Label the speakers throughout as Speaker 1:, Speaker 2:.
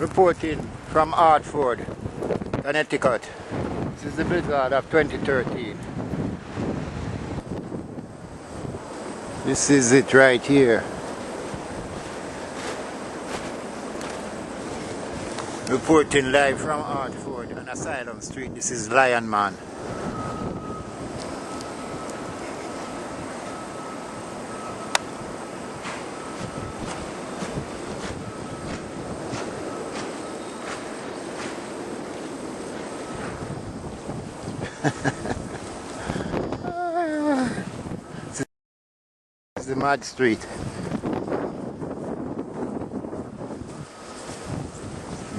Speaker 1: Reporting from Hartford, Connecticut. This is the blizzard of 2013. This is it right here. Reporting live from Hartford on Asylum Street. This is Lion Man. This is the mad street.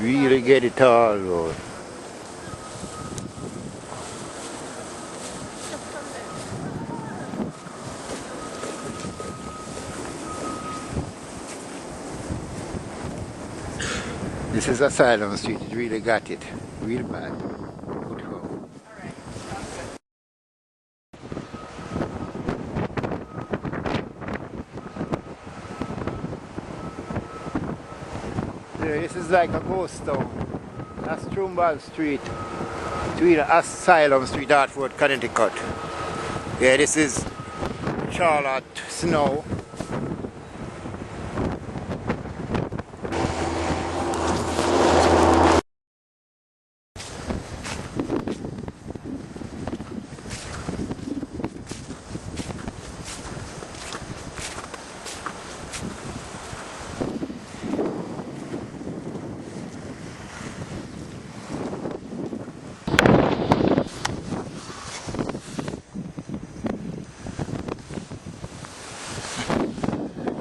Speaker 1: Really get it all, Lord. This is Asylum Street. It really got it. Real bad. Good home. This is like a ghost town. That's Trumbull Street, between Asylum Street, Hartford, Connecticut. Yeah, this is Charlotte Snow.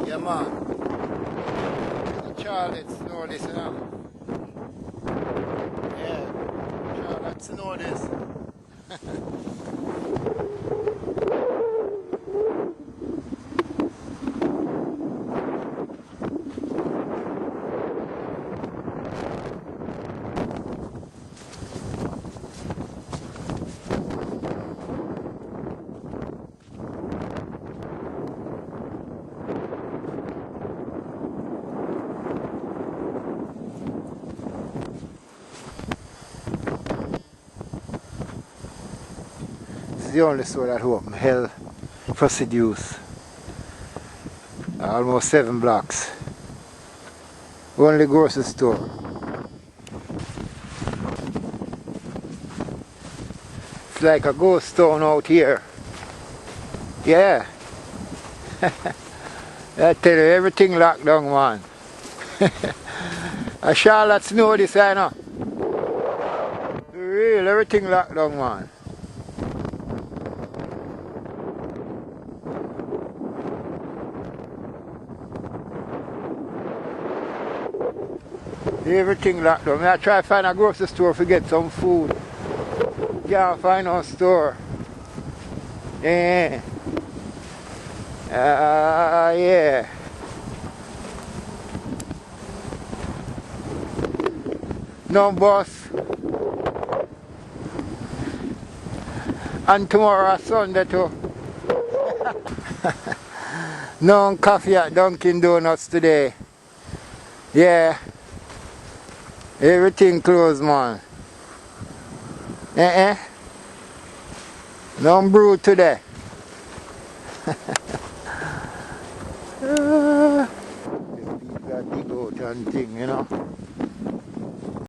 Speaker 1: Yeah, man. Charlotte know this, you know. Yeah, Charlotte know this. The only store at home, hell for seduce. Almost 7 blocks. Only grocery store. It's like a ghost town out here. Yeah. I tell you, everything locked down, man. A Charlotte know this, I know. Real, everything locked down, man. Everything locked down. I try to find a grocery store to get some food. Can't find no store. Yeah. Yeah. No bus. And tomorrow is Sunday too. No coffee at Dunkin' Donuts today. Yeah. Everything closed, man. No brew today. People dig out and thing, you know.